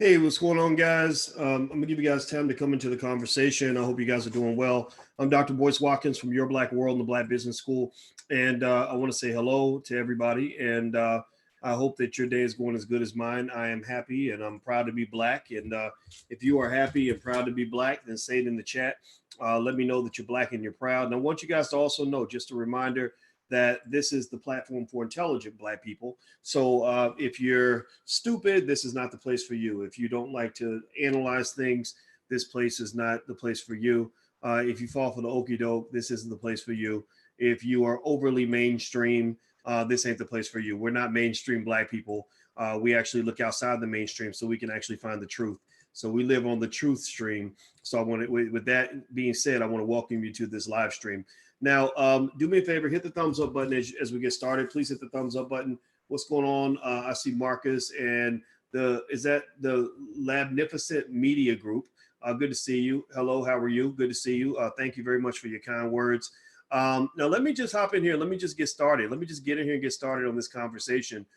Hey, what's going on, guys? I'm gonna give you guys time to come into the conversation. I hope you guys are doing well. I'm Dr. Boyce Watkins from Your Black World and the Black Business School, and I want to say hello to everybody. And I hope that your day is going as good as mine. I am happy and I'm proud to be black. And if you are happy and proud to be black, then say it in the chat. Let me know that you're black and you're proud. And I want you guys to also know, just a reminder, that this is the platform for intelligent black people. So if you're stupid, this is not the place for you. If you don't like to analyze things, this place is not the place for you. If you fall for the okie doke, this isn't the place for you. If you are overly mainstream, this ain't the place for you. We're not mainstream black people. We actually look outside the mainstream so we can actually find the truth. So we live on the truth stream. So I want to, with that being said, I want to welcome you to this live stream. Now, do me a favor, hit the thumbs up button as we get started. Please hit the thumbs up button. What's going on? I see Marcus and is that the Labnificent Media Group? Good to see you. Hello, how are you? Good to see you. Thank you very much for your kind words. Now, let me just hop in here. Let me just get started. Let me just get in here and get started on this conversation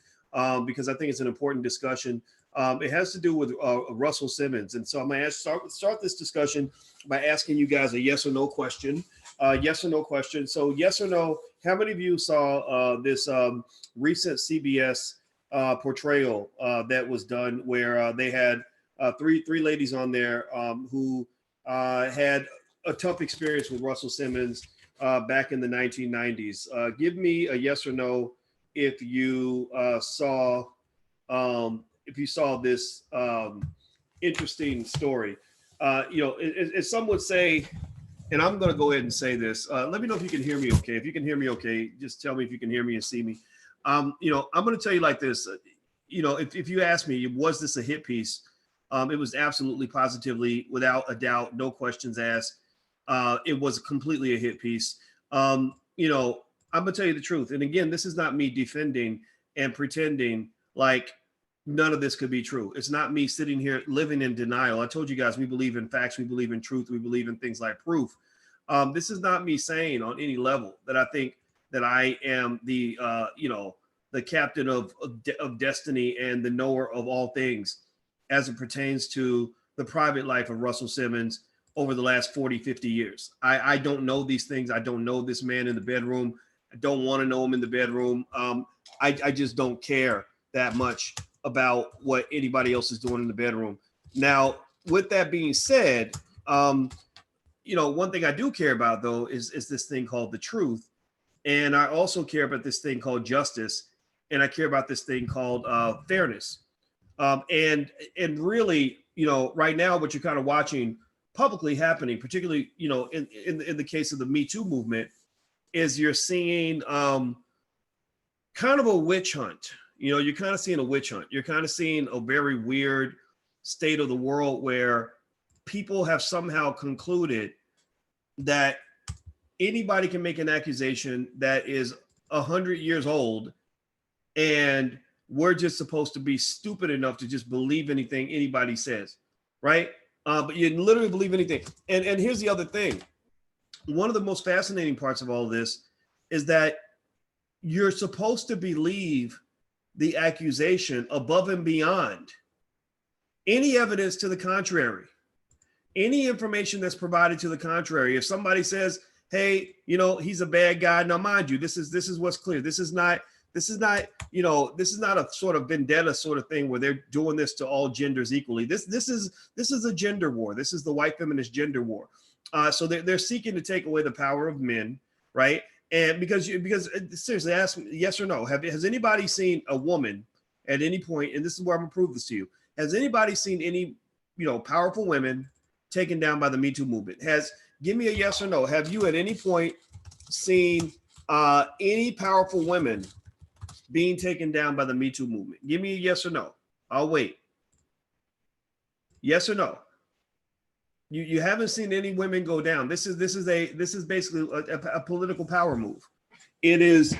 because I think it's an important discussion. It has to do with Russell Simmons. And so I'm going to start this discussion by asking you guys a yes or no question. Yes or no question. So yes or no, how many of you saw this recent CBS portrayal that was done where they had three ladies on there who had a tough experience with Russell Simmons back in the 1990s. Give me a yes or no if you saw this interesting story. As some would say, and I'm going to go ahead and say this. Let me know if you can hear me okay. If you can hear me okay, just tell me if you can hear me and see me. I'm going to tell you like this. If you ask me, was this a hit piece? It was absolutely, positively, without a doubt, no questions asked. It was completely a hit piece. I'm going to tell you the truth. And again, this is not me defending and pretending like none of this could be true. It's not me sitting here living in denial. I told you guys, we believe in facts, we believe in truth, we believe in things like proof. This is not me saying on any level that I think that I am the captain of destiny and the knower of all things as it pertains to the private life of Russell Simmons over the last 40, 50 years. I don't know these things. I don't know this man in the bedroom. I don't want to know him in the bedroom. I just don't care that much about what anybody else is doing in the bedroom. Now, with that being said, one thing I do care about, though, is this thing called the truth. And I also care about this thing called justice. And I care about this thing called fairness. And really, right now, what you're kind of watching publicly happening, particularly, in the case of the Me Too movement, is you're seeing kind of a witch hunt. You're kind of seeing a witch hunt. You're kind of seeing a very weird state of the world where people have somehow concluded that anybody can make an accusation that is 100 years old, and we're just supposed to be stupid enough to just believe anything anybody says, right? But you literally believe anything. And here's the other thing. One of the most fascinating parts of all this is that you're supposed to believe the accusation above and beyond any evidence to the contrary, any information that's provided to the contrary. If somebody says, hey, he's a bad guy. Now, mind you, this is what's clear. This is not a sort of vendetta sort of thing where they're doing this to all genders equally. This is a gender war. This is the white feminist gender war. So they're seeking to take away the power of men, right? And because seriously, ask me, yes or no. Has anybody seen a woman at any point? And this is where I'm gonna prove this to you. Has anybody seen any, powerful women taken down by the Me Too movement? Give me a yes or no. Have you at any point seen any powerful women being taken down by the Me Too movement? Give me a yes or no. I'll wait. Yes or no. You haven't seen any women go down. This is basically a political power move. It is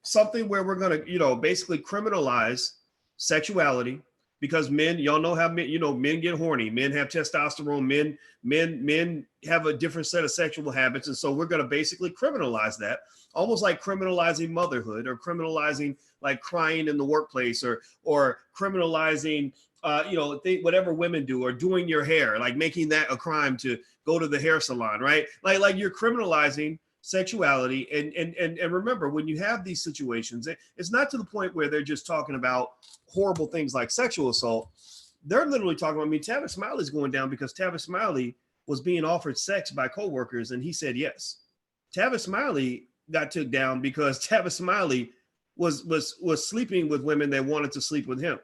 something where we're going to, basically criminalize sexuality, because men, y'all know how men get horny. Men have testosterone. Men have a different set of sexual habits. And so we're going to basically criminalize that, almost like criminalizing motherhood, or criminalizing like crying in the workplace, or criminalizing whatever women do, or doing your hair, like making that a crime to go to the hair salon, right? Like you're criminalizing sexuality. And remember, when you have these situations, it's not to the point where they're just talking about horrible things like sexual assault. They're literally talking about, Tavis Smiley's going down because Tavis Smiley was being offered sex by coworkers and he said yes. Tavis Smiley got took down because Tavis Smiley was sleeping with women that wanted to sleep with him.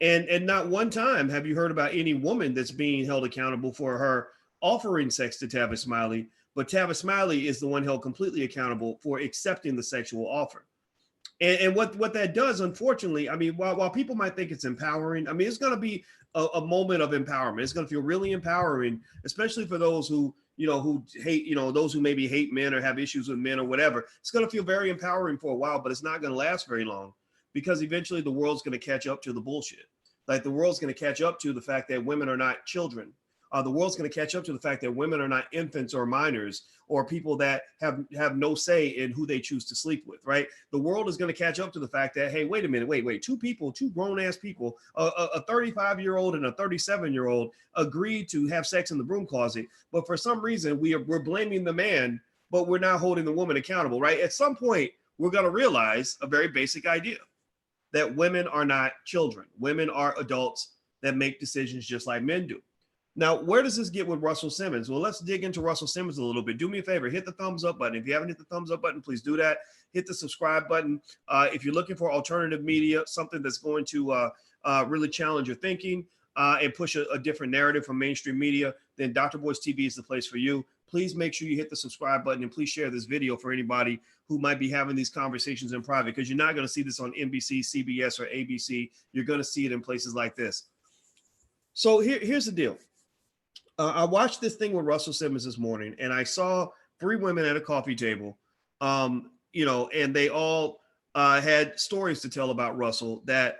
And not one time have you heard about any woman that's being held accountable for her offering sex to Tavis Smiley, but Tavis Smiley is the one held completely accountable for accepting the sexual offer. And what that does, unfortunately, while people might think it's empowering, it's going to be a moment of empowerment. It's going to feel really empowering, especially for those who hate, those who maybe hate men or have issues with men or whatever. It's going to feel very empowering for a while, but it's not going to last very long, because eventually the world's going to catch up to the bullshit. Like, the world's going to catch up to the fact that women are not children. The world's going to catch up to the fact that women are not infants or minors or people that have no say in who they choose to sleep with, right? The world is going to catch up to the fact that, hey, wait a minute, wait, two grown ass people, a 35-year-old and a 37-year-old agreed to have sex in the broom closet, but for some reason we're blaming the man, but we're not holding the woman accountable, right? At some point, we're going to realize a very basic idea, that women are not children. Women are adults that make decisions just like men do. Now, where does this get with Russell Simmons? Well, let's dig into Russell Simmons a little bit. Do me a favor, hit the thumbs up button. If you haven't hit the thumbs up button, please do that. Hit the subscribe button. If you're looking for alternative media, something that's going to really challenge your thinking and push a different narrative from mainstream media, then Dr. Boyce TV is the place for you. Please make sure you hit the subscribe button, and please share this video for anybody who might be having these conversations in private, because you're not going to see this on NBC, CBS, or ABC. You're going to see it in places like this. So here's the deal. I watched this thing with Russell Simmons this morning, and I saw 3 women at a coffee table, and they all had stories to tell about Russell that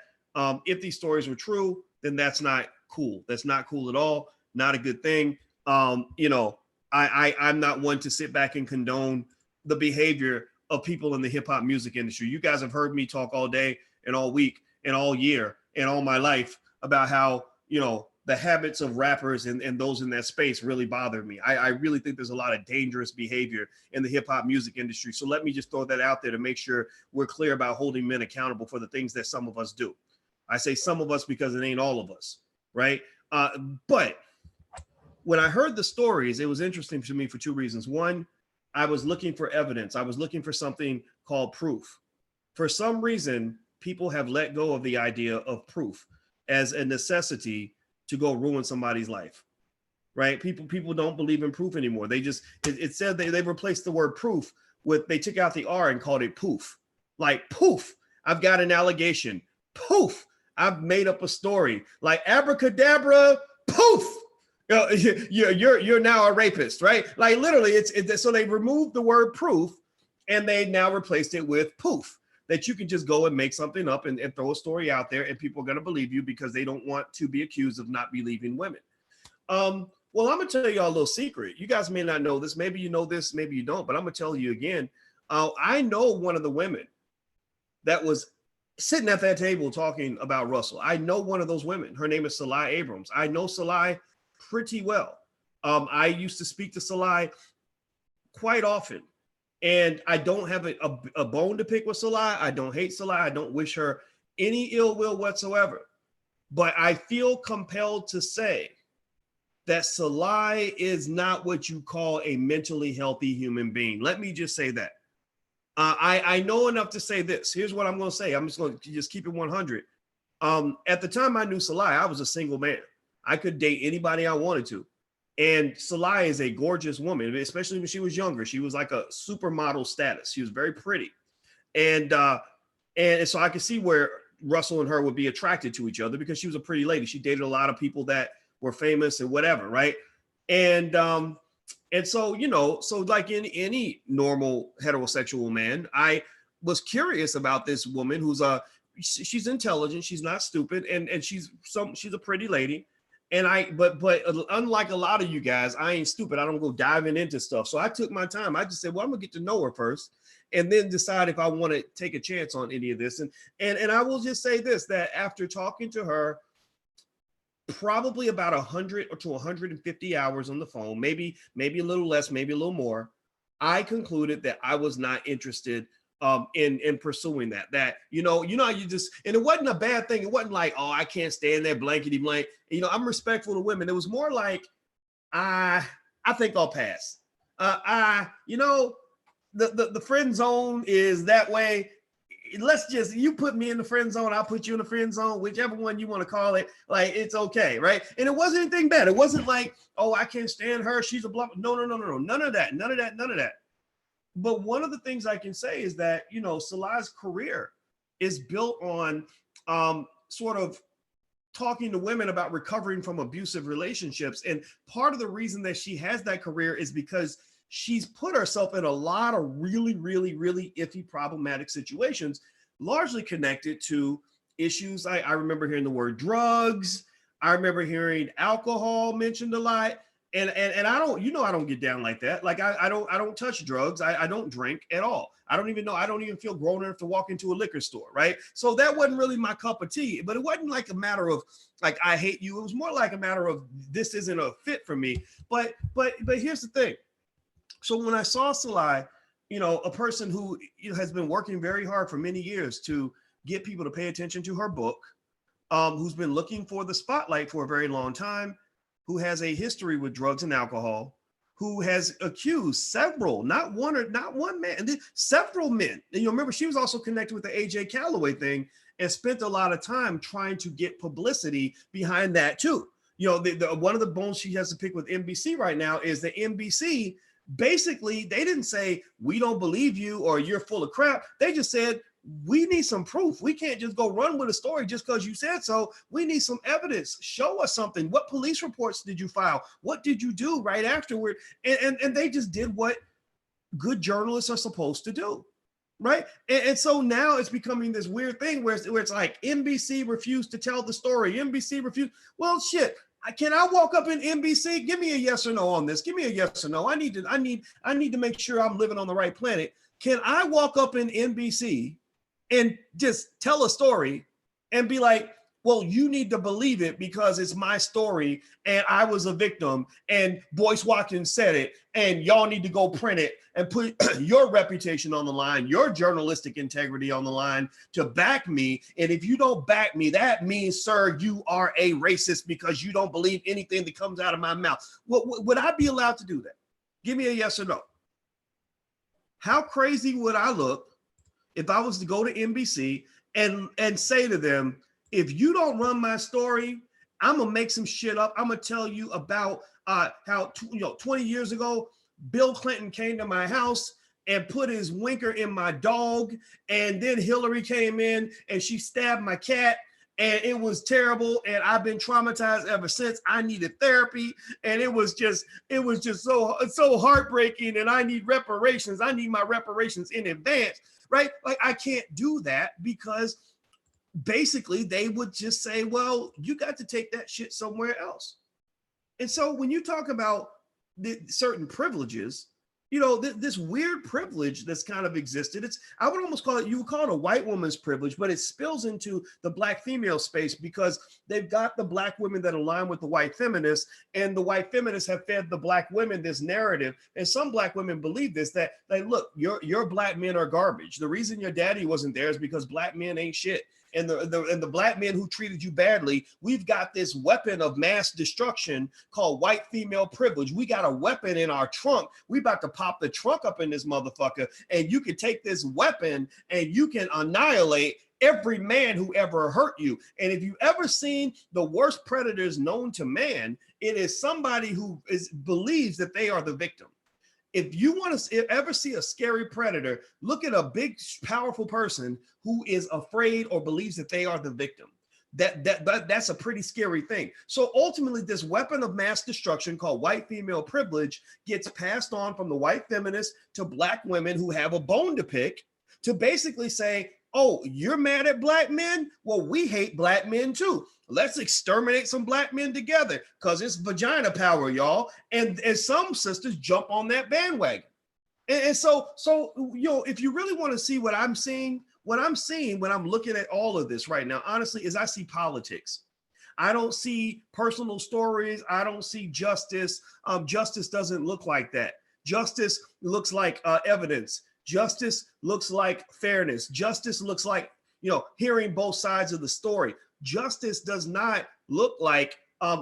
if these stories were true, then that's not cool. That's not cool at all. Not a good thing. I'm not one to sit back and condone the behavior of people in the hip hop music industry. You guys have heard me talk all day and all week and all year and all my life about how, the habits of rappers and those in that space really bother me. I really think there's a lot of dangerous behavior in the hip hop music industry. So let me just throw that out there to make sure we're clear about holding men accountable for the things that some of us do. I say some of us because it ain't all of us, right? But when I heard the stories, it was interesting to me for 2 reasons. One, I was looking for evidence. I was looking for something called proof. For some reason, people have let go of the idea of proof as a necessity to go ruin somebody's life, right? People don't believe in proof anymore. They just, it said they replaced the word proof with, they took out the R and called it poof. Like, poof, I've got an allegation. Poof, I've made up a story. Like, abracadabra, poof, you're now a rapist, right? Like, literally, it's so they removed the word proof and they now replaced it with poof. That you can just go and make something up and throw a story out there and people are going to believe you because they don't want to be accused of not believing women. Well, I'm going to tell you all a little secret. You guys may not know this. Maybe you know this, maybe you don't, but I'm going to tell you again. I know one of the women that was sitting at that table talking about Russell. I know one of those women. Her name is Salai Abrams. I know Salai pretty well. I used to speak to Salai quite often. And I don't have a bone to pick with Salai. I don't hate Salai. I don't wish her any ill will whatsoever. But I feel compelled to say that Salai is not what you call a mentally healthy human being. Let me just say that. I know enough to say this. Here's what I'm going to say. I'm just going to just keep it 100. At the time I knew Salai, I was a single man. I could date anybody I wanted to. And Salai is a gorgeous woman, especially when she was younger. She was like a supermodel status. She was very pretty. And so I could see where Russell and her would be attracted to each other because she was a pretty lady. She dated a lot of people that were famous and whatever, right? And so, so like in any normal heterosexual man, I was curious about this woman who's she's intelligent, she's not stupid, and she's a pretty lady. And but unlike a lot of you guys, I ain't stupid. I don't go diving into stuff. So I took my time. I just said, well, I'm gonna get to know her first and then decide if I want to take a chance on any of this. And I will just say this, that after talking to her probably about 100 to 150 hours on the phone, maybe a little less, maybe a little more, I concluded that I was not interested in pursuing that you just, and it wasn't a bad thing. It wasn't like, oh, I can't stand that blankety blank. I'm respectful to women. It was more like, I think I'll pass. The friend zone is that way. Let's just, you put me in the friend zone, I'll put you in the friend zone, whichever one you want to call it. Like, it's okay, right? And it wasn't anything bad. It wasn't like, oh, I can't stand her, she's a blah. No, none of that. But one of the things I can say is that, Salah's career is built on sort of talking to women about recovering from abusive relationships. And part of the reason that she has that career is because she's put herself in a lot of really, really, really iffy, problematic situations, largely connected to issues. I remember hearing the word drugs. I remember hearing alcohol mentioned a lot. And I don't get down like that. Like, I don't touch drugs. I don't drink at all. I don't even feel grown enough to walk into a liquor store, right? So that wasn't really my cup of tea. But it wasn't like a matter of like, I hate you. It was more like a matter of, this isn't a fit for me. But here's the thing. So when I saw Salah, a person who has been working very hard for many years to get people to pay attention to her book, who's been looking for the spotlight for a very long time, who has a history with drugs and alcohol, who has accused several, not one man, several men. And remember, she was also connected with the AJ Calloway thing and spent a lot of time trying to get publicity behind that too. One of the bones she has to pick with NBC right now is that NBC, basically, they didn't say, we don't believe you or you're full of crap. They just said, we need some proof. We can't just go run with a story just because you said so. We need some evidence. Show us something. What police reports did you file? What did you do right afterward? And they just did what good journalists are supposed to do, right? And so now it's becoming this weird thing where it's like NBC refused to tell the story. NBC refused. Well, shit. Can I walk up in NBC? Give me a yes or no on this. Give me a yes or no. I need to make sure I'm living on the right planet. Can I walk up in NBC and just tell a story and be like, well, you need to believe it because it's my story and I was a victim and Boyce Watkins said it and y'all need to go print it and put your reputation on the line, your journalistic integrity on the line to back me. And if you don't back me, that means, sir, you are a racist because you don't believe anything that comes out of my mouth. Would I be allowed to do that? Give me a yes or no. How crazy would I look if I was to go to NBC and say to them, if you don't run my story, I'm gonna make some shit up. I'm gonna tell you about how 20 years ago, Bill Clinton came to my house and put his winker in my dog, and then Hillary came in and she stabbed my cat, and it was terrible, and I've been traumatized ever since. I needed therapy, and it was just so heartbreaking, and I need reparations. I need my reparations in advance, right? Like, I can't do that because basically they would just say, well, you got to take that shit somewhere else. And so when you talk about the certain privileges, this weird privilege that's kind of existed, I would almost call it, you would call it a white woman's privilege, but it spills into the black female space because they've got the black women that align with the white feminists, and the white feminists have fed the black women this narrative. And some black women believe this, that like, look, your black men are garbage. The reason your daddy wasn't there is because black men ain't shit. And the black men who treated you badly, we've got this weapon of mass destruction called white female privilege. We got a weapon in our trunk. We about to pop the trunk up in this motherfucker, and you can take this weapon and you can annihilate every man who ever hurt you. And if you've ever seen the worst predators known to man, it is somebody who believes that they are the victim. If you want to ever see a scary predator, look at a big, powerful person who is afraid or believes that they are the victim. That's a pretty scary thing. So ultimately, this weapon of mass destruction called white female privilege gets passed on from the white feminists to black women who have a bone to pick to basically say, oh, you're mad at black men? Well, we hate black men too. Let's exterminate some black men together because it's vagina power, y'all. And some sisters jump on that bandwagon. And so, if you really want to see what I'm seeing when I'm looking at all of this right now, honestly, is I see politics. I don't see personal stories. I don't see justice. Justice doesn't look like that. Justice looks like evidence. Justice looks like fairness. Justice looks like, hearing both sides of the story. Justice does not look like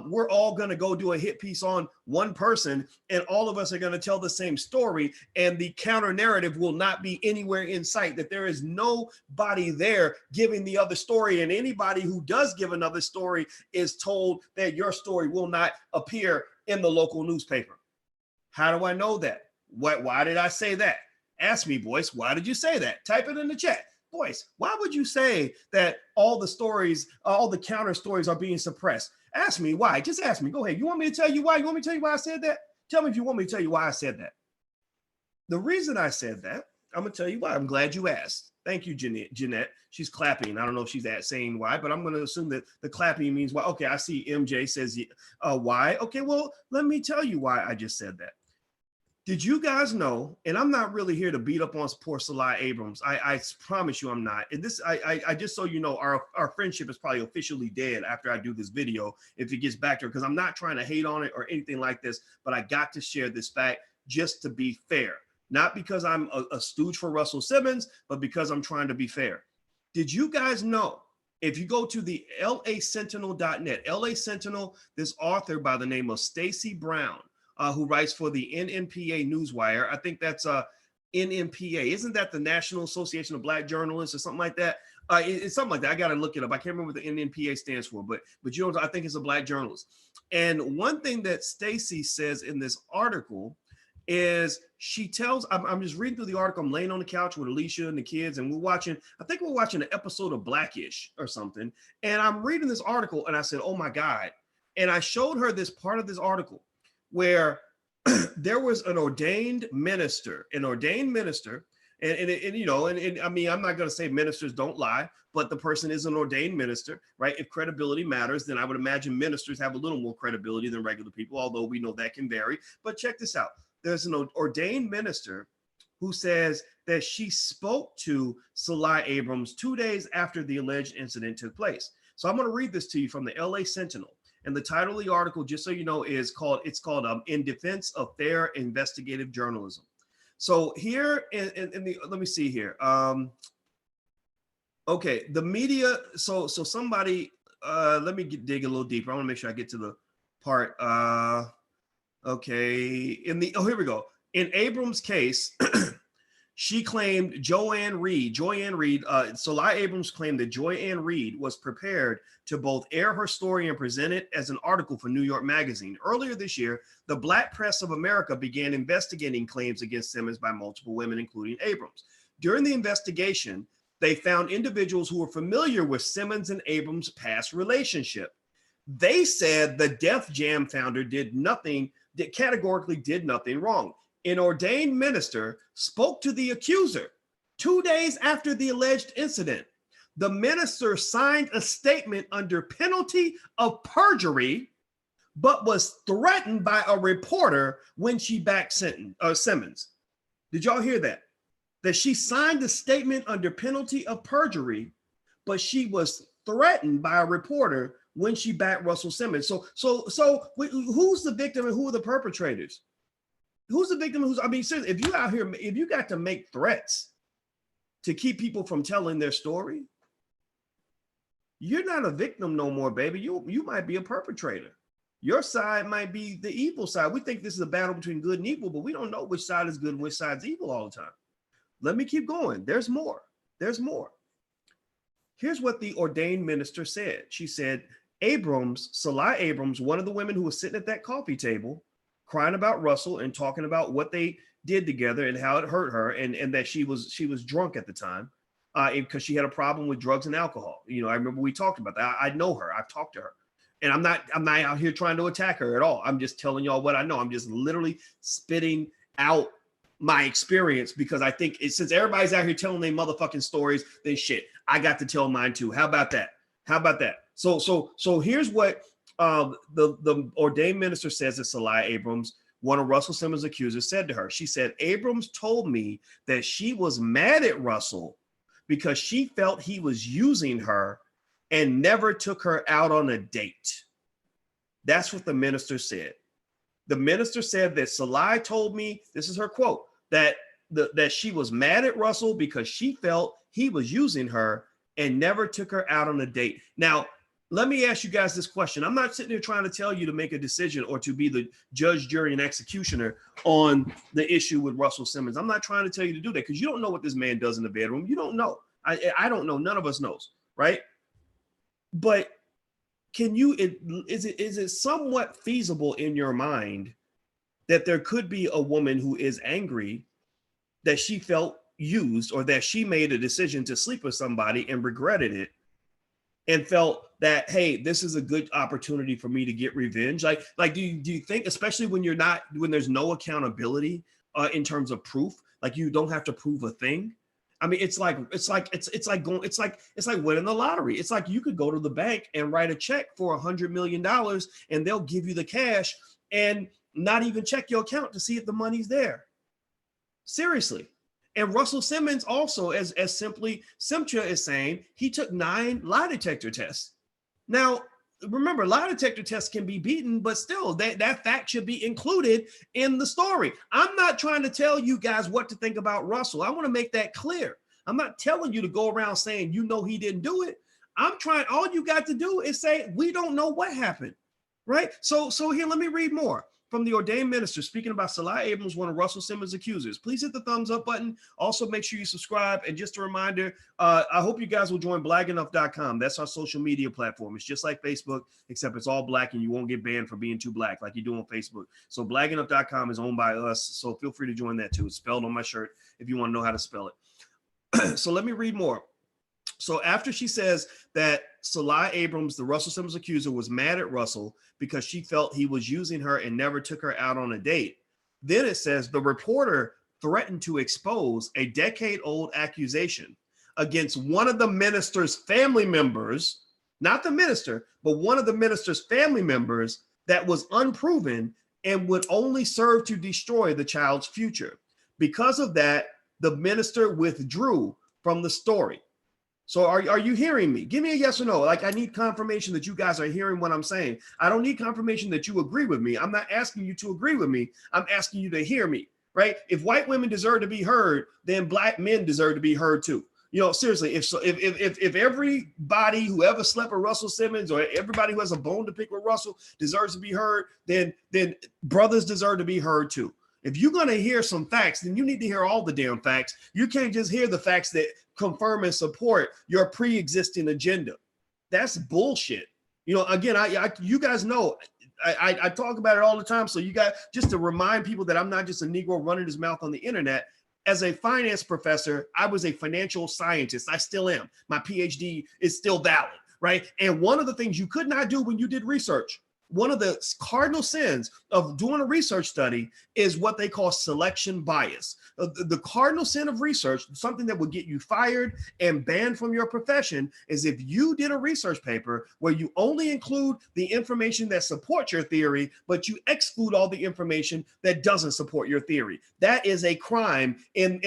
we're all going to go do a hit piece on one person and all of us are going to tell the same story, and the counter narrative will not be anywhere in sight, that there is nobody there giving the other story, and anybody who does give another story is told that your story will not appear in the local newspaper. How do I know that? Why did I say that? Ask me, Boyce, why did you say that? Type it in the chat. Boyce, why would you say that all the stories, all the counter stories are being suppressed? Ask me why. Just ask me. Go ahead. You want me to tell you why? You want me to tell you why I said that? Tell me if you want me to tell you why I said that. The reason I said that, I'm going to tell you why. I'm glad you asked. Thank you, Jeanette. She's clapping. I don't know if she's saying why, but I'm going to assume that the clapping means why. Okay, I see MJ says why. Okay, well, let me tell you why I just said that. Did you guys know, and I'm not really here to beat up on poor Salah Abrams. I promise you I'm not. And this, I just so you know, our friendship is probably officially dead after I do this video, if it gets back to her, because I'm not trying to hate on it or anything like this, but I got to share this fact just to be fair. Not because I'm a stooge for Russell Simmons, but because I'm trying to be fair. Did you guys know, if you go to the lasentinel.net, LA Sentinel, this author by the name of Stacey Brown, who writes for the NNPA Newswire. I think that's NNPA. Isn't that the National Association of Black Journalists or something like that? It's something like that. I got to look it up. I can't remember what the NNPA stands for, but I think it's a Black journalist. And one thing that Stacey says in this article is she tells, I'm just reading through the article. I'm laying on the couch with Alicia and the kids, and I think we're watching an episode of Blackish or something. And I'm reading this article and I said, oh my God. And I showed her this part of this article where there was an ordained minister, and I mean, I'm not going to say ministers don't lie, but the person is an ordained minister, right? If credibility matters, then I would imagine ministers have a little more credibility than regular people, although we know that can vary. But check this out. There's an ordained minister who says that she spoke to Salah Abrams 2 days after the alleged incident took place. So I'm going to read this to you from the LA Sentinel. And the title of the article, just so you know, is called In Defense of Fair Investigative Journalism. So here let me see here. Okay, the media. So somebody, let me dig a little deeper. I want to make sure I get to the part. Okay, here we go. In Abrams' case, she claimed Joanne Reed, Salah Abrams claimed that Joanne Reed was prepared to both air her story and present it as an article for New York Magazine. Earlier this year, the Black Press of America began investigating claims against Simmons by multiple women, including Abrams. During the investigation, they found individuals who were familiar with Simmons and Abrams' past relationship. They said the Def Jam founder categorically did nothing wrong. An ordained minister spoke to the accuser 2 days after the alleged incident. The minister signed a statement under penalty of perjury, but was threatened by a reporter when she backed Simmons. Did y'all hear that? That she signed a statement under penalty of perjury, but she was threatened by a reporter when she backed Russell Simmons. So who's the victim and who are the perpetrators? Who's the victim? I mean, seriously, if you out here, if you got to make threats to keep people from telling their story, you're not a victim no more, baby. You might be a perpetrator. Your side might be the evil side. We think this is a battle between good and evil, but we don't know which side is good and which side's evil all the time. Let me keep going. There's more. There's more. Here's what the ordained minister said. She said, Salah Abrams, one of the women who was sitting at that coffee table, crying about Russell and talking about what they did together and how it hurt her, and that she was drunk at the time because she had a problem with drugs and alcohol. I remember we talked about that. I know her. I've talked to her, and I'm not out here trying to attack her at all. I'm just telling y'all what I know. I'm just literally spitting out my experience because I think since everybody's out here telling their motherfucking stories, then shit, I got to tell mine too. How about that? So here's what the ordained minister says that Salah Abrams, one of Russell Simmons' accusers, said to her. She said, Abrams told me that she was mad at Russell because she felt he was using her and never took her out on a date. That's what the minister said. The minister said that Salai told me, this is her quote, that she was mad at Russell because she felt he was using her and never took her out on a date. Now, let me ask you guys this question. I'm not sitting here trying to tell you to make a decision or to be the judge, jury, and executioner on the issue with Russell Simmons. I'm not trying to tell you to do that because you don't know what this man does in the bedroom. You don't know. I don't know. None of us knows, right? But is it somewhat feasible in your mind that there could be a woman who is angry that she felt used or that she made a decision to sleep with somebody and regretted it and felt that, hey, this is a good opportunity for me to get revenge? Like, do you think, especially when there's no accountability in terms of proof, like you don't have to prove a thing? I mean, it's like winning the lottery. It's like you could go to the bank and write a check for $100 million and they'll give you the cash and not even check your account to see if the money's there. Seriously. And Russell Simmons also, as simply Simcha is saying, he took 9 lie detector tests. Now, remember, lie detector tests can be beaten, but still that fact should be included in the story. I'm not trying to tell you guys what to think about Russell. I want to make that clear. I'm not telling you to go around saying, he didn't do it. All you got to do is say, we don't know what happened, right? So here, let me read more. From the ordained minister, speaking about Salai Abrams, one of Russell Simmons' accusers. Please hit the thumbs up button. Also, make sure you subscribe. And just a reminder, I hope you guys will join blackenough.com. That's our social media platform. It's just like Facebook, except it's all black and you won't get banned for being too black like you do on Facebook. So blackenough.com is owned by us. So feel free to join that too. It's spelled on my shirt if you want to know how to spell it. So let me read more. So after she says that Salai Abrams, the Russell Simmons accuser, was mad at Russell because she felt he was using her and never took her out on a date, then it says the reporter threatened to expose a decade-old accusation against one of the minister's family members, not the minister, but one of the minister's family members that was unproven and would only serve to destroy the child's future. Because of that, the minister withdrew from the story. So are you hearing me? Give me a yes or no. Like, I need confirmation that you guys are hearing what I'm saying. I don't need confirmation that you agree with me. I'm not asking you to agree with me. I'm asking you to hear me, right? If white women deserve to be heard, then black men deserve to be heard too. Seriously, if everybody who ever slept with Russell Simmons or everybody who has a bone to pick with Russell deserves to be heard, then brothers deserve to be heard too. If you're going to hear some facts, then you need to hear all the damn facts. You can't just hear the facts that confirm and support your pre-existing agenda. That's bullshit. Again, you guys know, I talk about it all the time. So you got, just to remind people that I'm not just a Negro running his mouth on the internet. As a finance professor, I was a financial scientist. I still am. My PhD is still valid, right? And one of the things you could not do when you did research, one of the cardinal sins of doing a research study is what they call selection bias. The cardinal sin of research, something that would get you fired and banned from your profession, is if you did a research paper where you only include the information that supports your theory, but you exclude all the information that doesn't support your theory. That is a crime in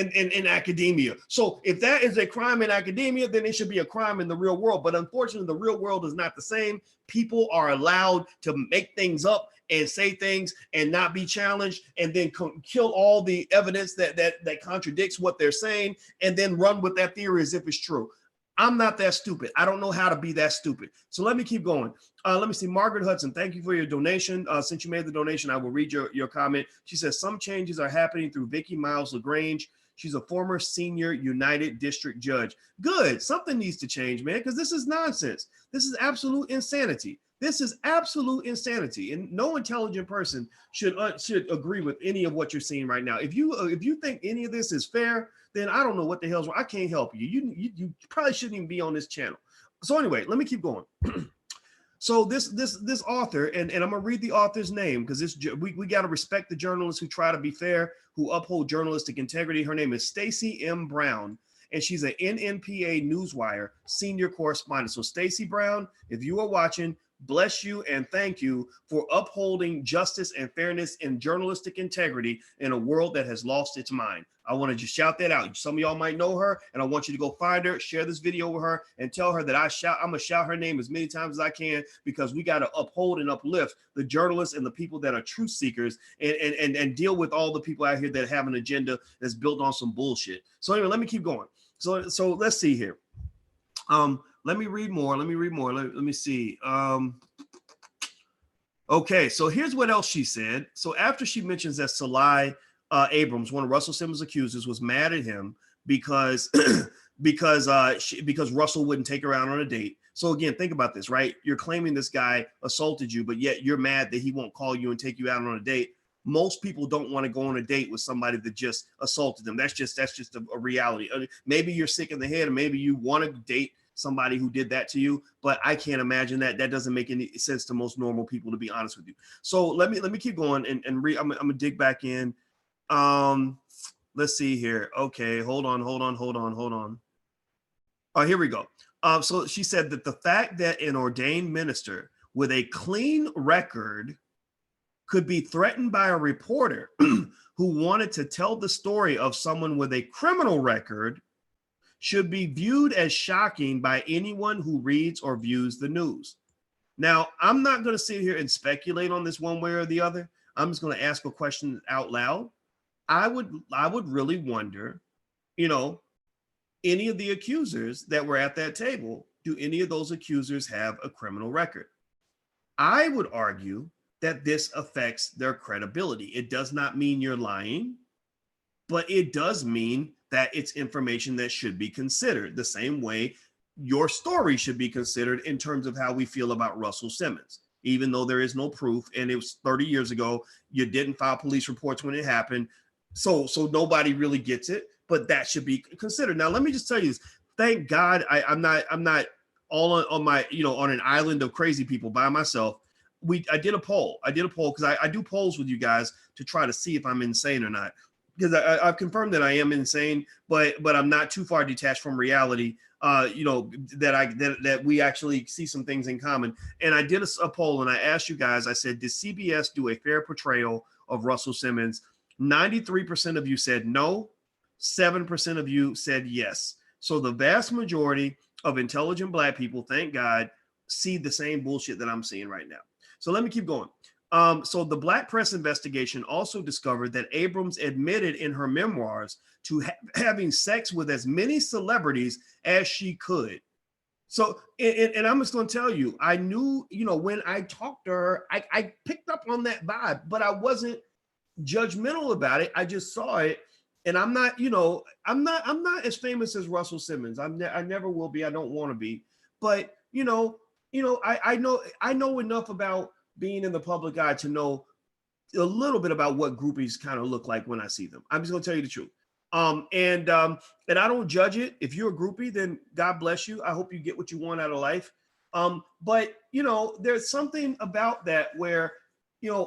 academia. So if that is a crime in academia, then it should be a crime in the real world. But unfortunately, the real world is not the same. People are allowed to make things up and say things and not be challenged, and then kill all the evidence that contradicts what they're saying, and then run with that theory as if it's true. I'm not that stupid. I don't know how to be that stupid. So let me keep going. Let me see. Margaret Hudson, thank you for your donation. Since you made the donation, I will read your comment. She says, some changes are happening through Vicky Miles LaGrange. She's a former senior United District Judge. Good. Something needs to change, man, because this is nonsense. This is absolute insanity. This is absolute insanity, and no intelligent person should agree with any of what you're seeing right now. If you think any of this is fair, then I don't know what the hell's wrong. I can't help you. You probably shouldn't even be on this channel. So anyway, let me keep going. So this author, and I'm gonna read the author's name because we got to respect the journalists who try to be fair, who uphold journalistic integrity. Her name is Stacey M. Brown, and she's an NNPA Newswire senior correspondent. So Stacey Brown, if you are watching, bless you and thank you for upholding justice and fairness and journalistic integrity in a world that has lost its mind. I want to just shout that out. Some of y'all might know her, and I want you to go find her, share this video with her, and tell her that I'm gonna shout her name as many times as I can, because we got to uphold and uplift the journalists and the people that are truth seekers, and deal with all the people out here that have an agenda that's built on some bullshit. So anyway, let me keep going. So let's see here. Let me read more. Let me see. Okay, so here's what else she said. So after she mentions that Salai Abrams, one of Russell Simmons' accusers, was mad at him because because Russell wouldn't take her out on a date. So again, think about this, right? You're claiming this guy assaulted you, but yet you're mad that he won't call you and take you out on a date. Most people don't want to go on a date with somebody that just assaulted them. That's just a reality. Maybe you're sick in the head, and maybe you want to date somebody who did that to you, but I can't imagine that. That doesn't make any sense to most normal people, to be honest with you. So let me keep going and read. I'm gonna dig back in. Let's see here. Okay, hold on. Oh, here we go. So she said that the fact that an ordained minister with a clean record could be threatened by a reporter who wanted to tell the story of someone with a criminal record should be viewed as shocking by anyone who reads or views the news. Now, I'm not going to sit here and speculate on this one way or the other. I'm just going to ask a question out loud. I would really wonder, any of the accusers that were at that table, do any of those accusers have a criminal record? I would argue that this affects their credibility. It does not mean you're lying, but it does mean that it's information that should be considered the same way your story should be considered in terms of how we feel about Russell Simmons. Even though there is no proof, and it was 30 years ago, you didn't file police reports when it happened. So nobody really gets it, but that should be considered. Now, let me just tell you this. Thank God I'm not all on my, on an island of crazy people by myself. I did a poll because I do polls with you guys to try to see if I'm insane or not, because I've confirmed that I am insane, but I'm not too far detached from reality. That we actually see some things in common. And I did a poll, and I asked you guys, I said, did CBS do a fair portrayal of Russell Simmons? 93% of you said no. 7% of you said yes. So the vast majority of intelligent Black people, thank God, see the same bullshit that I'm seeing right now. So let me keep going. So the Black press investigation also discovered that Abrams admitted in her memoirs to having sex with as many celebrities as she could. So, and I'm just going to tell you, I knew, when I talked to her, I picked up on that vibe, but I wasn't judgmental about it. I just saw it. And I'm not as famous as Russell Simmons. I never will be. I don't want to be. But, I know enough about being in the public eye to know a little bit about what groupies kind of look like when I see them. I'm just going to tell you the truth. And I don't judge it. If you're a groupie, then God bless you. I hope you get what you want out of life. But there's something about that where,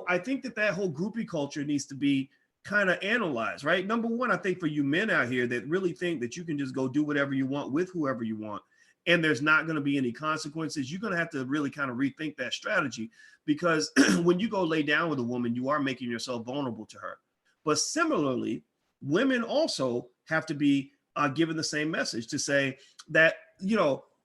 I think that whole groupie culture needs to be kind of analyzed, right? Number one, I think for you men out here that really think that you can just go do whatever you want with whoever you want, and there's not going to be any consequences, you're going to have to really kind of rethink that strategy, because when you go lay down with a woman, you are making yourself vulnerable to her. But similarly, women also have to be given the same message to say that,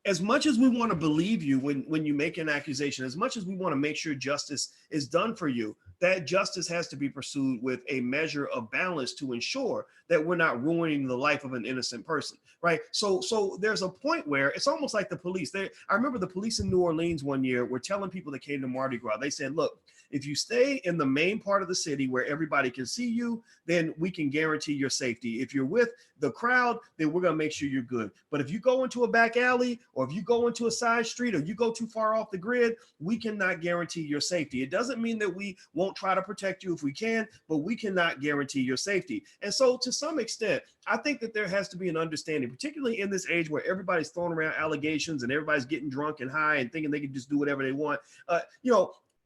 as much as we want to believe you when you make an accusation, as much as we want to make sure justice is done for you, that justice has to be pursued with a measure of balance to ensure that we're not ruining the life of an innocent person, right? So there's a point where it's almost like the police. I remember the police in New Orleans one year were telling people that came to Mardi Gras, they said, look, if you stay in the main part of the city where everybody can see you, then we can guarantee your safety. If you're with the crowd, then we're going to make sure you're good. But if you go into a back alley, or if you go into a side street, or you go too far off the grid, we cannot guarantee your safety. It doesn't mean that we won't try to protect you if we can, but we cannot guarantee your safety. And so to some extent, I think that there has to be an understanding, particularly in this age where everybody's throwing around allegations and everybody's getting drunk and high and thinking they can just do whatever they want.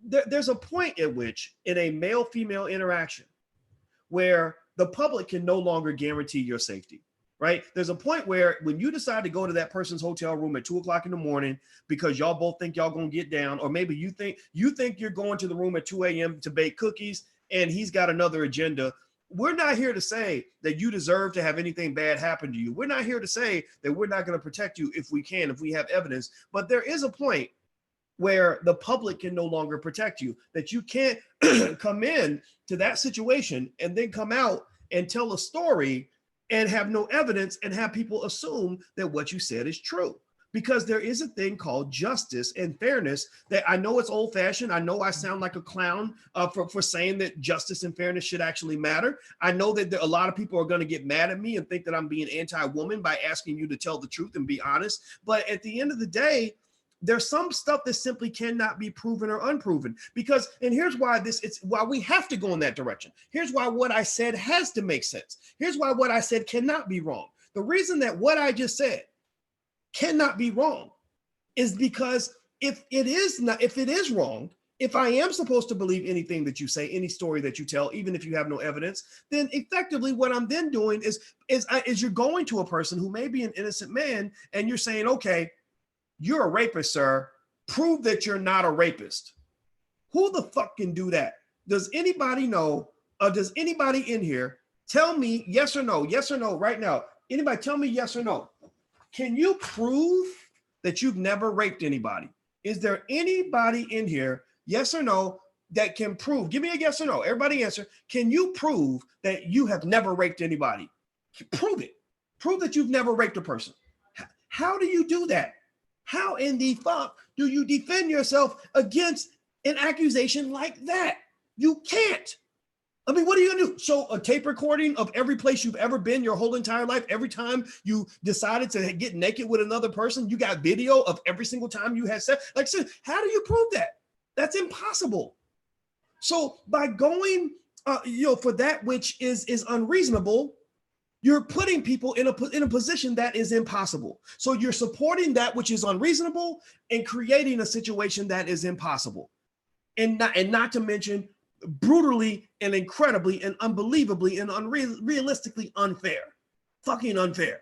There's a point at which in a male-female interaction where the public can no longer guarantee your safety, right? There's a point where when you decide to go to that person's hotel room at 2:00 in the morning because y'all both think y'all gonna get down, or maybe you think you're going to the room at 2 a.m. to bake cookies and he's got another agenda. We're not here to say that you deserve to have anything bad happen to you. We're not here to say that we're not going to protect you if we can, if we have evidence. But there is a point where the public can no longer protect you, that you can't come in to that situation and then come out and tell a story and have no evidence and have people assume that what you said is true. Because there is a thing called justice and fairness that I know it's old fashioned. I know I sound like a clown for saying that justice and fairness should actually matter. I know that a lot of people are going to get mad at me and think that I'm being anti-woman by asking you to tell the truth and be honest. But at the end of the day, there's some stuff that simply cannot be proven or unproven because, and here's why it's why we have to go in that direction. Here's why what I said has to make sense. Here's why what I said cannot be wrong. The reason that what I just said cannot be wrong is because if it is wrong, if I am supposed to believe anything that you say, any story that you tell, even if you have no evidence, then effectively what I'm then doing is you're going to a person who may be an innocent man and you're saying, okay, you're a rapist, sir. Prove that you're not a rapist. Who the fuck can do that? Does anybody know? Does anybody in here tell me yes or no right now? Anybody tell me yes or no? Can you prove that you've never raped anybody? Is there anybody in here, yes or no, that can prove? Give me a yes or no. Everybody answer. Can you prove that you have never raped anybody? Prove it. Prove that you've never raped a person. How do you do that? How in the fuck do you defend yourself against an accusation like that? You can't. I mean, what are you gonna do? Show a tape recording of every place you've ever been your whole entire life? Every time you decided to get naked with another person, you got video of every single time you had sex? Like, so how do you prove that? That's impossible. So by going, for that which is unreasonable, you're putting people in a position that is impossible. So you're supporting that which is unreasonable and creating a situation that is impossible, and not to mention brutally and incredibly and unbelievably and unrealistically unfair. Fucking unfair.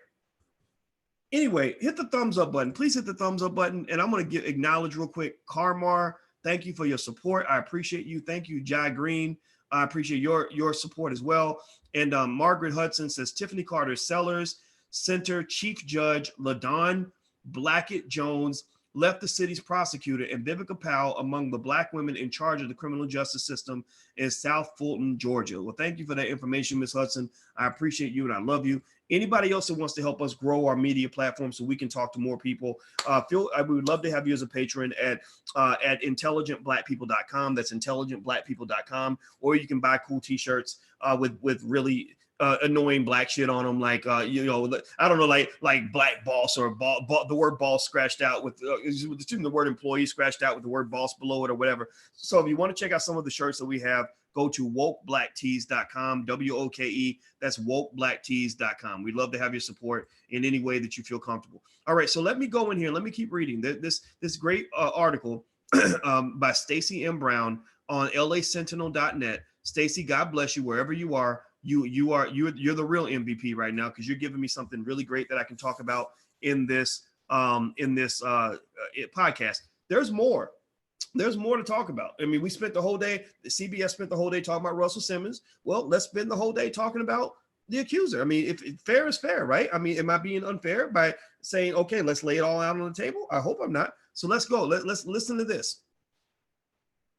Anyway, hit the thumbs up button. Please hit the thumbs up button. And I'm going to acknowledge real quick. Carmar, thank you for your support. I appreciate you. Thank you, Jai Green. I appreciate your support as well. And Margaret Hudson says, Tiffany Carter Sellers Center Chief Judge LaDon Blackett Jones left the city's prosecutor and Vivica Powell among the Black women in charge of the criminal justice system in South Fulton, Georgia. Well, thank you for that information, Ms. Hudson. I appreciate you and I love you. Anybody else that wants to help us grow our media platform so we can talk to more people, we would love to have you as a patron at intelligentblackpeople.com. That's intelligentblackpeople.com. Or you can buy cool t-shirts with really annoying black shit on them, like I don't know, like black boss or the word boss scratched out with the word employee scratched out with the word boss below it or whatever. So if you want to check out some of the shirts that we have, go to wokeblacktees.com, WOKE. That's wokeblacktees.com. We'd love to have your support in any way that you feel comfortable. All right, so let me go in here. Let me keep reading this great article by Stacey M. Brown on lasentinel.net. Stacey, God bless you wherever you are. You're the real MVP right now because you're giving me something really great that I can talk about in this podcast. There's more to talk about. I mean, we spent the whole day, CBS spent the whole day talking about Russell Simmons. Well, let's spend the whole day talking about the accuser. I mean, if fair is fair, right? I mean, am I being unfair by saying, okay, let's lay it all out on the table? I hope I'm not. So let's go. Let's listen to this.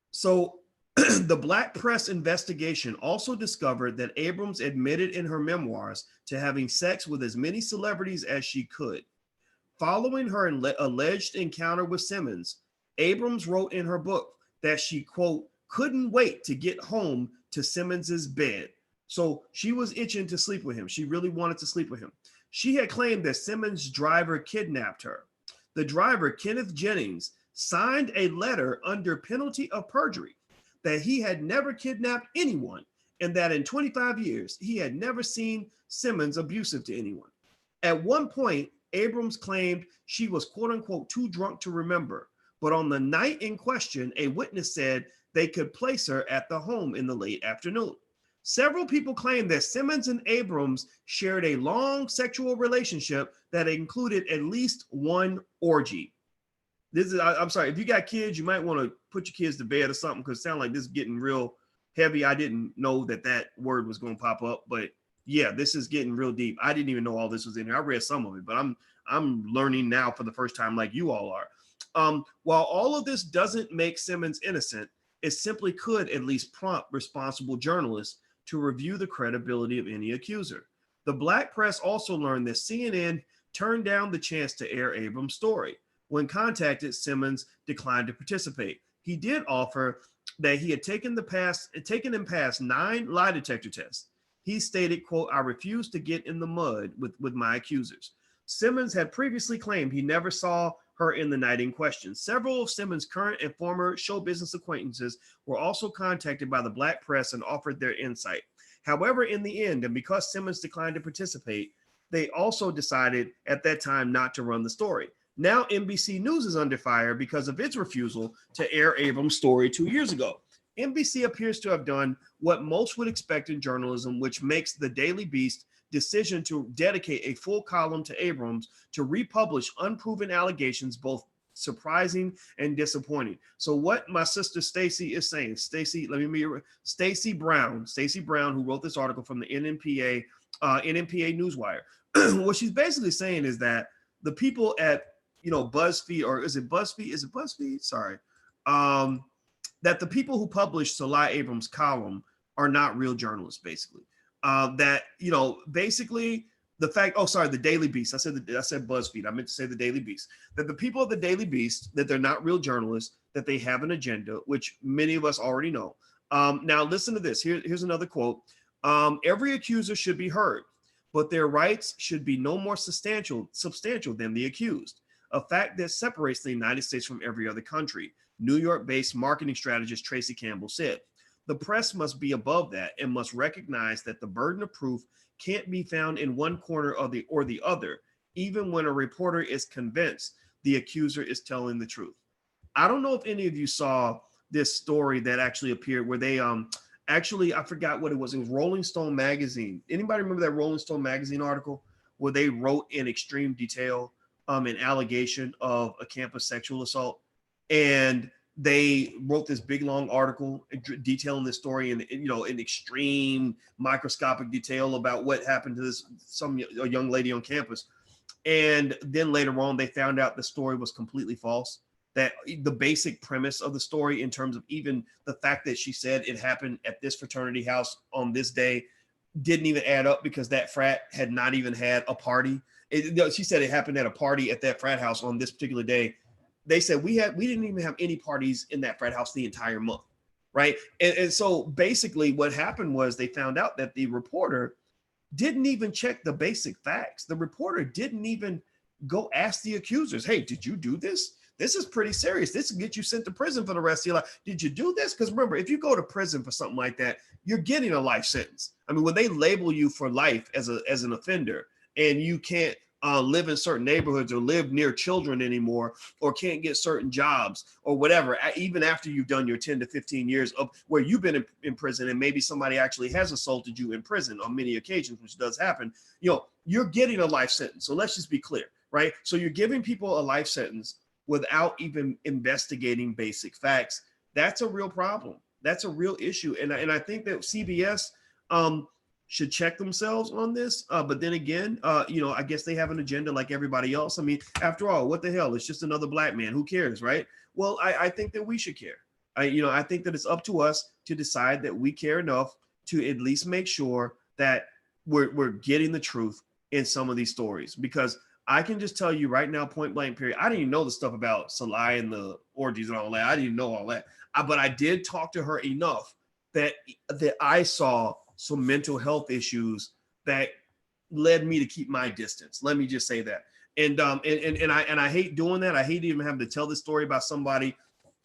So the Black press investigation also discovered that Abrams admitted in her memoirs to having sex with as many celebrities as she could. Following her alleged encounter with Simmons, Abrams wrote in her book that she, quote, couldn't wait to get home to Simmons's bed. So she was itching to sleep with him. She really wanted to sleep with him. She had claimed that Simmons' driver kidnapped her. The driver, Kenneth Jennings, signed a letter under penalty of perjury that he had never kidnapped anyone and that in 25 years, he had never seen Simmons abusive to anyone. At one point, Abrams claimed she was, quote unquote, too drunk to remember. But on the night in question, a witness said they could place her at the home in the late afternoon. Several people claim that Simmons and Abrams shared a long sexual relationship that included at least one orgy. I'm sorry, if you got kids, you might want to put your kids to bed or something, because it sounds like this is getting real heavy. I didn't know that that word was going to pop up, but yeah, this is getting real deep. I didn't even know all this was in here. I read some of it, but I'm learning now for the first time, like you all are. While all of this doesn't make Simmons innocent, it simply could at least prompt responsible journalists to review the credibility of any accuser. The Black press also learned that CNN turned down the chance to air Abrams' story. When contacted, Simmons declined to participate. He did offer that he had taken and passed 9 lie detector tests. He stated, quote, "I refuse to get in the mud with my accusers." Simmons had previously claimed he never saw her in the night in question. Several of Simmons' current and former show business acquaintances were also contacted by the Black press and offered their insight. However, in the end, and because Simmons declined to participate, they also decided at that time not to run the story. Now NBC News is under fire because of its refusal to air Abrams' story 2 years ago. NBC appears to have done what most would expect in journalism, which makes the Daily Beast decision to dedicate a full column to Abrams to republish unproven allegations, both surprising and disappointing. So what my sister Stacy is saying, Stacy Brown, who wrote this article from the NMPA Newswire, what she's basically saying is that the people at BuzzFeed, or is it BuzzFeed? Sorry. That the people who published Salah Abrams' column are not real journalists, basically. Basically the fact, the Daily Beast. I said BuzzFeed. I meant to say the Daily Beast. That the people of the Daily Beast, that they're not real journalists, that they have an agenda, which many of us already know. Now listen to this. Here's another quote. Every accuser should be heard, but their rights should be no more substantial than the accused. A fact that separates the United States from every other country, New York-based marketing strategist Tracy Campbell said. The press must be above that and must recognize that the burden of proof can't be found in one corner or the other, even when a reporter is convinced the accuser is telling the truth. I don't know if any of you saw this story that actually appeared where they I forgot what it was. It was Rolling Stone magazine. Anybody remember that Rolling Stone magazine article where they wrote in extreme detail an allegation of a campus sexual assault? And they wrote this big long article detailing this story in extreme microscopic detail about what happened to a young lady on campus. And then later on, they found out the story was completely false. That the basic premise of the story, in terms of even the fact that she said it happened at this fraternity house on this day, didn't even add up, because that frat had not even had a party. She said it happened at a party at that frat house on this particular day. They said we didn't even have any parties in that frat house the entire month, right? And so basically what happened was they found out that the reporter didn't even check the basic facts. The reporter didn't even go ask the accusers, hey, did you do this? This is pretty serious. This will get you sent to prison for the rest of your life. Did you do this? Because remember, if you go to prison for something like that, you're getting a life sentence. I mean, when they label you for life as an offender, and you can't live in certain neighborhoods or live near children anymore, or can't get certain jobs or whatever, even after you've done your 10 to 15 years of where you've been in prison, and maybe somebody actually has assaulted you in prison on many occasions, which does happen, you're getting a life sentence. So let's just be clear, right? So you're giving people a life sentence without even investigating basic facts. That's a real problem. That's a real issue. And I think that CBS should check themselves on this. But then again, I guess they have an agenda like everybody else. I mean, after all, what the hell? It's just another black man. Who cares, right? Well, I think that we should care. I think that it's up to us to decide that we care enough to at least make sure that we're getting the truth in some of these stories. Because I can just tell you right now, point blank period, I didn't even know the stuff about Salah and the orgies and all that. I didn't even know all that. But I did talk to her enough that I saw some mental health issues that led me to keep my distance. Let me just say that. And I hate doing that. I hate even having to tell this story about somebody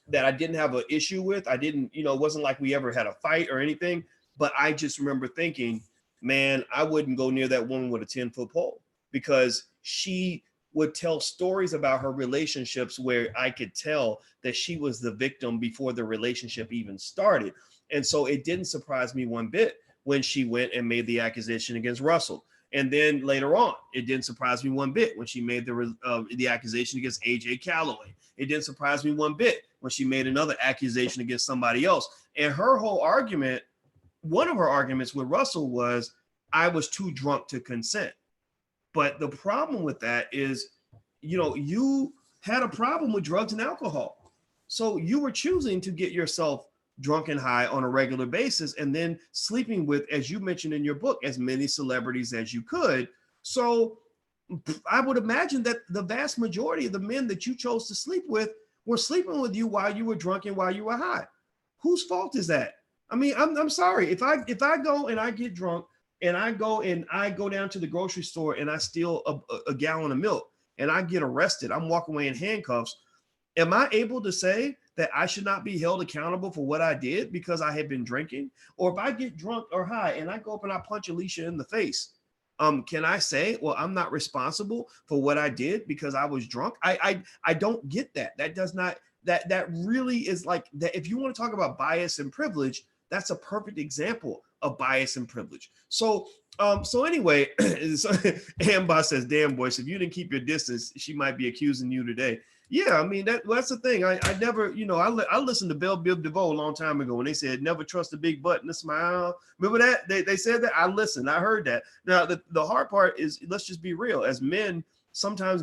that I didn't have an issue with. I didn't, it wasn't like we ever had a fight or anything. But I just remember thinking, man, I wouldn't go near that woman with a 10-foot pole, because she would tell stories about her relationships where I could tell that she was the victim before the relationship even started. And so it didn't surprise me one bit when she went and made the accusation against Russell. And then later on, it didn't surprise me one bit when she made the accusation against AJ Calloway. It didn't surprise me one bit when she made another accusation against somebody else. And her whole argument, one of her arguments with Russell was, I was too drunk to consent. But the problem with that is, you had a problem with drugs and alcohol. So you were choosing to get yourself drunk and high on a regular basis, and then sleeping with, as you mentioned in your book, as many celebrities as you could. So I would imagine that the vast majority of the men that you chose to sleep with were sleeping with you while you were drunk and while you were high. Whose fault is that? I mean, I'm sorry. If I go and I get drunk and I go down to the grocery store and I steal a gallon of milk and I get arrested, I'm walking away in handcuffs. Am I able to say that I should not be held accountable for what I did because I had been drinking? Or if I get drunk or high and I go up and I punch Alicia in the face, can I say, well, I'm not responsible for what I did because I was drunk? I don't get that. That does not, that really is like that. If you want to talk about bias and privilege, that's a perfect example of bias and privilege. So anyway, Amber says, damn, Boyce, if you didn't keep your distance, she might be accusing you today. Yeah, I mean, that's the thing. I never, I listened to Belle Biv DeVoe a long time ago when they said, never trust a big butt and a smile. Remember that? They said that? I listened. I heard that. Now, the hard part is, let's just be real. As men, sometimes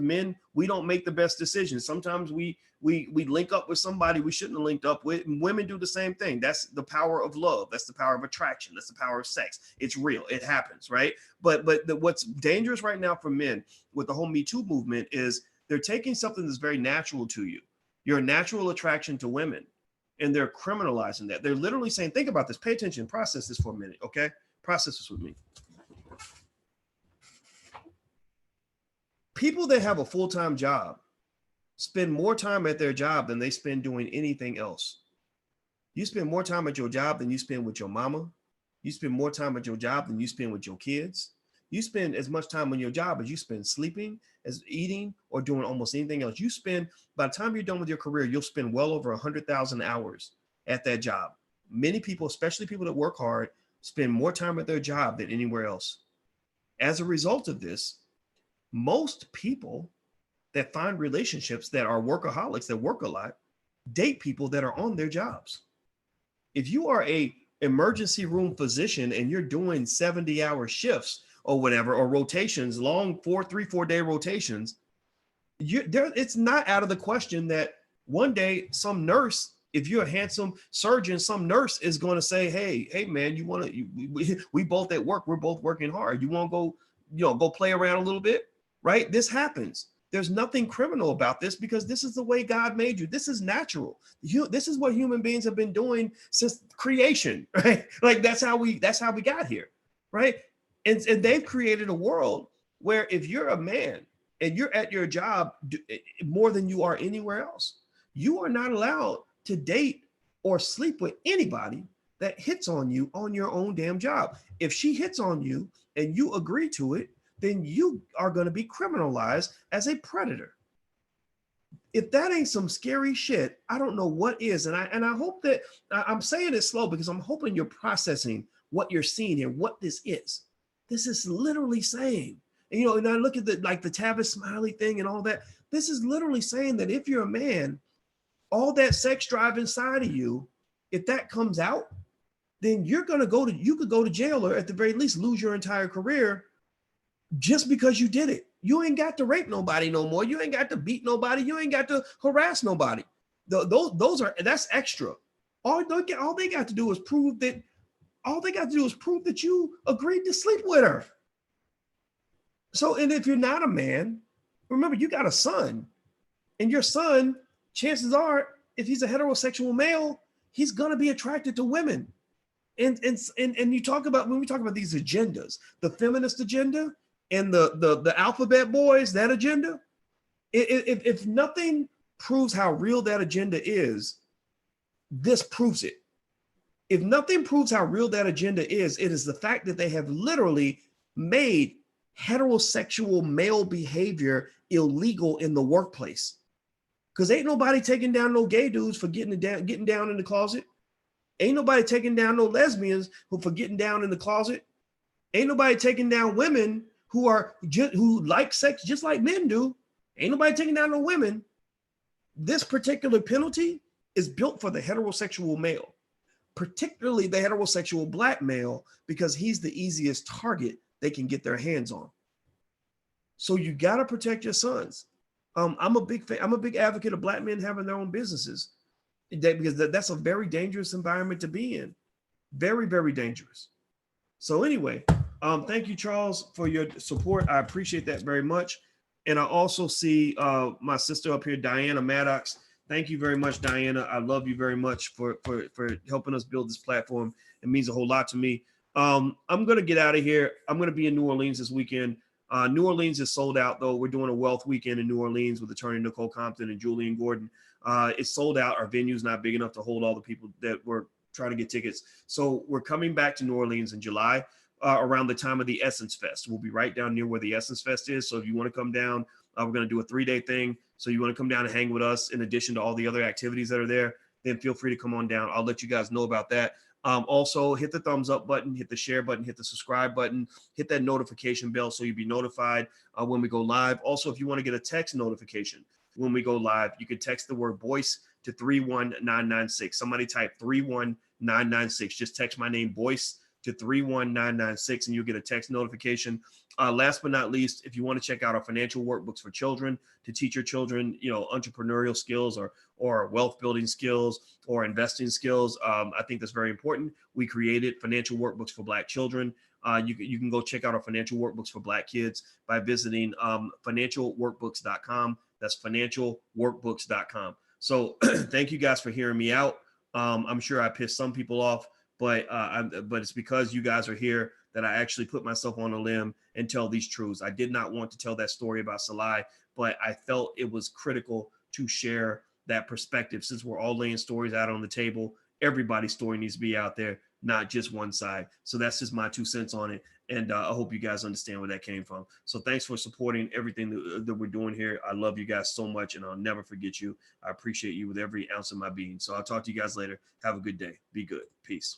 we don't make the best decisions. Sometimes we link up with somebody we shouldn't have linked up with. And women do the same thing. That's the power of love. That's the power of attraction. That's the power of sex. It's real. It happens, right? But what's dangerous right now for men with the whole Me Too movement is they're taking something that's very natural to you, your natural attraction to women, and they're criminalizing that. They're literally saying, think about this, pay attention, process this for a minute, okay? Process this with me. People that have a full-time job spend more time at their job than they spend doing anything else. You spend more time at your job than you spend with your mama. You spend more time at your job than you spend with your kids. You spend as much time on your job as you spend sleeping, as eating, or doing almost anything else. You spend, by the time you're done with your career, you'll spend well over 100,000 hours at that job. Many people, especially people that work hard, spend more time at their job than anywhere else. As a result of this, most people that find relationships that are workaholics, that work a lot, date people that are on their jobs. If you are a emergency room physician and you're doing 70-hour shifts or whatever, or rotations, long 3-4 day rotations, it's not out of the question that one day some nurse, if you're a handsome surgeon, some nurse is going to say, hey man, we both at work, we're both working hard. You want to go play around a little bit, right? This happens. There's nothing criminal about this because this is the way God made you. This is natural. This is what human beings have been doing since creation, right? Like that's how we got here, right? And they've created a world where if you're a man and you're at your job more than you are anywhere else, you are not allowed to date or sleep with anybody that hits on you on your own damn job. If she hits on you and you agree to it, then you are going to be criminalized as a predator. If that ain't some scary shit, I don't know what is. And I hope that I'm saying it slow because I'm hoping you're processing what you're seeing here, what this is. This is literally saying, and I look at the Tavis Smiley thing and all that. This is literally saying that if you're a man, all that sex drive inside of you, if that comes out, then you could go to jail, or at the very least lose your entire career just because you did it. You ain't got to rape nobody no more. You ain't got to beat nobody. You ain't got to harass nobody. That's extra. All they got to do is prove that. All they got to do is prove that you agreed to sleep with her. So, and if you're not a man, remember you got a son, and your son, chances are, if he's a heterosexual male, he's gonna be attracted to women. And you talk about, when we talk about these agendas, the feminist agenda and the alphabet boys, that agenda, if nothing proves how real that agenda is, this proves it. If nothing proves how real that agenda is, it is the fact that they have literally made heterosexual male behavior illegal in the workplace. Because ain't nobody taking down no gay dudes for getting down in the closet. Ain't nobody taking down no lesbians for getting down in the closet. Ain't nobody taking down women who like sex just like men do. Ain't nobody taking down no women. This particular penalty is built for the heterosexual male, particularly the heterosexual black male, because he's the easiest target they can get their hands on. So you got to protect your sons. I'm a big advocate of black men having their own businesses, because that's a very dangerous environment to be in. Very, very dangerous. So anyway, thank you, Charles, for your support. I appreciate that very much. And I also see my sister up here, Diana Maddox. Thank you very much, Diana. I love you very much for helping us build this platform. It means a whole lot to me. I'm going to get out of here. I'm going to be in New Orleans this weekend. New Orleans is sold out, though. We're doing a wealth weekend in New Orleans with attorney Nicole Compton and Julian Gordon. It's sold out. Our venue's not big enough to hold all the people that were trying to get tickets. So we're coming back to New Orleans in July. Around the time of the Essence Fest. We'll be right down near where the Essence Fest is. So if you want to come down, we're going to do a 3-day thing. So you want to come down and hang with us in addition to all the other activities that are there, then feel free to come on down. I'll let you guys know about that. Also, hit the thumbs up button, hit the share button, hit the subscribe button, hit that notification bell so you'll be notified when we go live. Also, if you want to get a text notification when we go live, you can text the word Boyce to 31996. Somebody type 31996. Just text my name, Boyce, to 31996, and you'll get a text notification. Last but not least, if you want to check out our financial workbooks for children to teach your children, entrepreneurial skills or wealth building skills or investing skills, I think that's very important. We created financial workbooks for Black children. You can go check out our financial workbooks for Black kids by visiting financialworkbooks.com. That's financialworkbooks.com. So thank you guys for hearing me out. I'm sure I pissed some people off, but it's because you guys are here that I actually put myself on a limb and tell these truths. I did not want to tell that story about Salai, but I felt it was critical to share that perspective. Since we're all laying stories out on the table, everybody's story needs to be out there, not just one side. So that's just my 2 cents on it. And I hope you guys understand where that came from. So thanks for supporting everything that we're doing here. I love you guys so much, and I'll never forget you. I appreciate you with every ounce of my being. So I'll talk to you guys later. Have a good day. Be good. Peace.